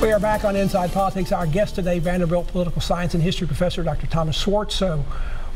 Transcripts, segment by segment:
We are back on Inside Politics. Our guest today, Vanderbilt political science and history professor, Dr. Thomas Schwartz. So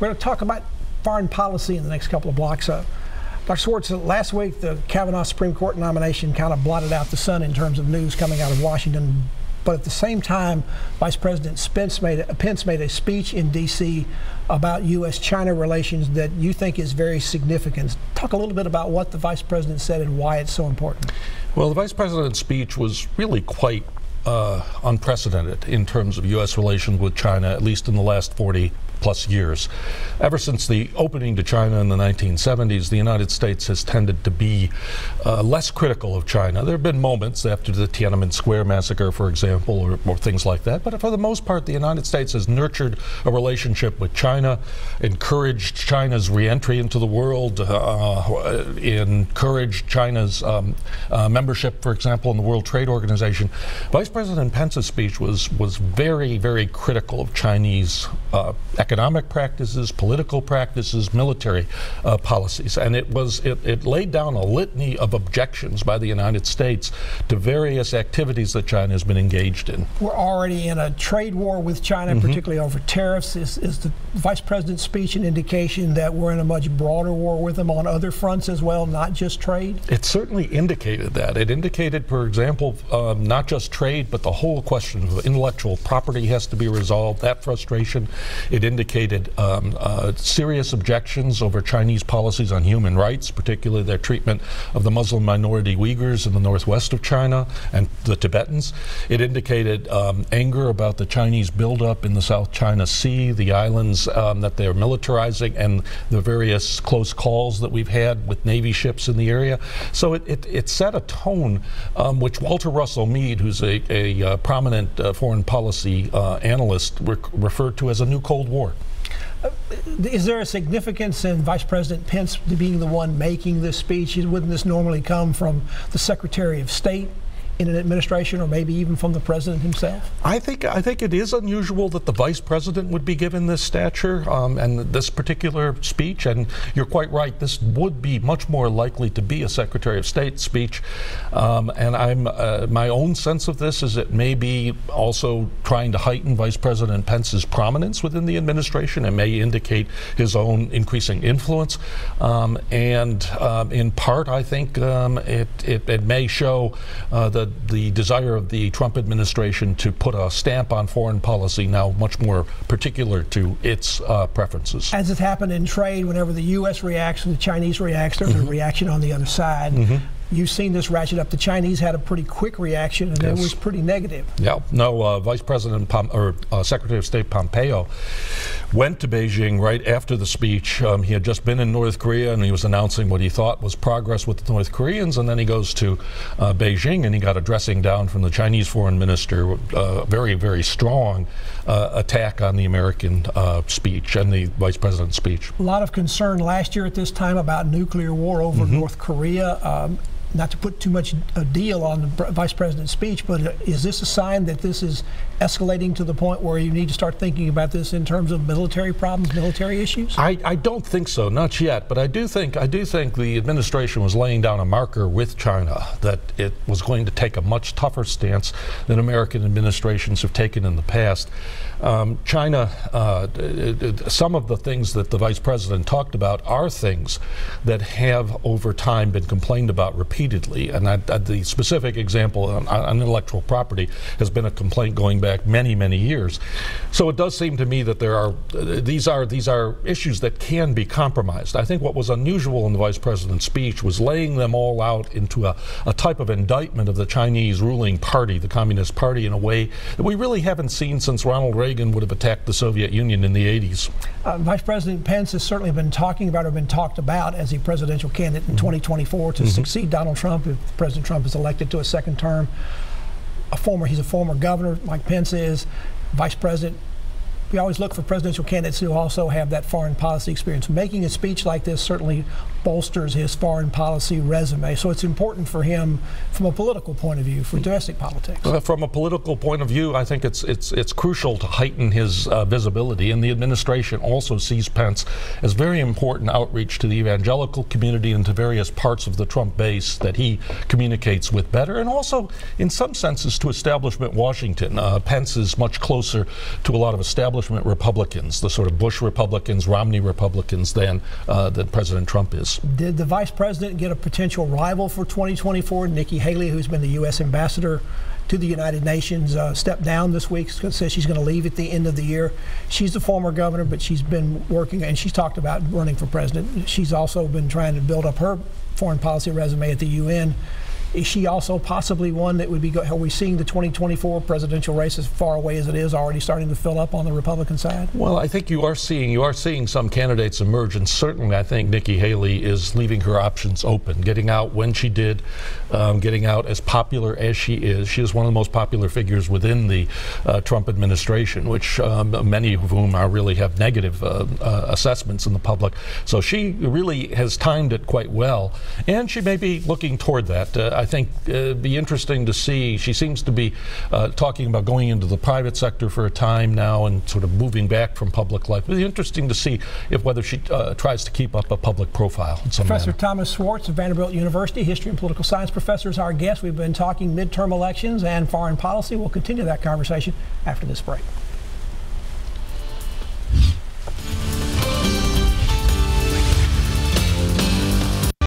we're going to talk about foreign policy in the next couple of blocks. Dr. Schwartz, last week the Kavanaugh Supreme Court nomination kind of blotted out the sun in terms of news coming out of Washington. But at the same time, Vice President Pence made a speech in D.C. about U.S.-China relations that you think is very significant. Talk a little bit about what the Vice President said and why it's so important. Well, the Vice President's speech was really quite unprecedented in terms of U.S. relations with China, at least in the last 40+ years. Ever since the opening to China in the 1970s, the United States has tended to be less critical of China. There have been moments after the Tiananmen Square massacre, for example, or things like that, but for the most part, the United States has nurtured a relationship with China, encouraged China's re-entry into the world, encouraged China's membership, for example, in the World Trade Organization. Vice President Pence's speech was very, very critical of Chinese economic practices, political practices, military policies, and it laid down a litany of objections by the United States to various activities that China has been engaged in. We're already in a trade war with China, particularly over tariffs. Is the Vice President's speech an indication that we're in a much broader war with them on other fronts as well, not just trade? It certainly indicated that. It indicated, for example, not just trade, but the whole question of intellectual property has to be resolved, that frustration. It indicated serious objections over Chinese policies on human rights, particularly their treatment of the Muslim minority Uyghurs in the northwest of China and the Tibetans. It indicated anger about the Chinese buildup in the South China Sea, the islands that they're militarizing, and the various close calls that we've had with Navy ships in the area. So it set a tone which Walter Russell Mead, who's a prominent foreign policy analyst, referred to as a new Cold War. Is there a significance in Vice President Pence being the one making this speech? Wouldn't this normally come from the Secretary of State in an administration, or maybe even from the President himself? I think it is unusual that the Vice President would be given this stature and this particular speech, and you're quite right, this would be much more likely to be a Secretary of State speech, and my own sense of this is it may be also trying to heighten Vice President Pence's prominence within the administration. It may indicate his own increasing influence, and in part I think it may show the desire of the Trump administration to put a stamp on foreign policy now much more particular to its preferences. As it happened in trade, whenever the U.S. reacts and the Chinese reacts, there's a reaction on the other side. You've seen this ratchet up. The Chinese had a pretty quick reaction, and it was pretty negative. Yeah, no, Vice President Secretary of State Pompeo went to Beijing right after the speech. He had just been in North Korea, and he was announcing what he thought was progress with the North Koreans, and then he goes to Beijing, and he got a dressing down from the Chinese foreign minister, very, very strong attack on the American speech and the Vice President's speech. A lot of concern last year at this time about nuclear war over North Korea. Not to put too much a deal on the Vice President's speech, but is this a sign that this is escalating to the point where you need to start thinking about this in terms of military problems, military issues? I don't think so, not yet, but I do think the administration was laying down a marker with China that it was going to take a much tougher stance than American administrations have taken in the past. China, some of the things that the Vice President talked about are things that have over time been complained about repeatedly, and the specific example on intellectual property has been a complaint going back many, many years. So it does seem to me that these are issues that can be compromised. I think what was unusual in the Vice President's speech was laying them all out into a type of indictment of the Chinese ruling party, the Communist Party, in a way that we really haven't seen since Ronald Reagan would have attacked the Soviet Union in the 80s. Vice President Pence has certainly been talking about or been talked about as a presidential candidate in 2024 to succeed Donald Trump if President Trump is elected to a second term. He's a former governor, Mike Pence is. Vice President, we always look for presidential candidates who also have that foreign policy experience. Making a speech like this certainly bolsters his foreign policy resume. So it's important for him from a political point of view, for domestic politics. From a political point of view, I think it's crucial to heighten his visibility, and the administration also sees Pence as very important outreach to the evangelical community and to various parts of the Trump base that he communicates with better, and also in some senses to establishment Washington. Pence is much closer to a lot of establishment Republicans, the sort of Bush Republicans, Romney Republicans, than President Trump is. Did the vice president get a potential rival for 2024? Nikki Haley, who's been the U.S. ambassador to the United Nations, stepped down this week, says she's going to leave at the end of the year. She's the former governor, but she's been working, and she's talked about running for president. She's also been trying to build up her foreign policy resume at the UN. Is she also possibly one that would be, are we seeing the 2024 presidential race, as far away as it is, already starting to fill up on the Republican side? Well, I think you are seeing some candidates emerge, and certainly I think Nikki Haley is leaving her options open, getting out when she did, getting out as popular as she is. She is one of the most popular figures within the Trump administration, which many of whom really have negative assessments in the public. So she really has timed it quite well, and she may be looking toward that. I think it'd be interesting to see. She seems to be talking about going into the private sector for a time now and sort of moving back from public life. It'd be interesting to see whether she tries to keep up a public profile in some Professor manner. Thomas Schwartz of Vanderbilt University, history and political science professor, is our guest. We've been talking midterm elections and foreign policy. We'll continue that conversation after this break.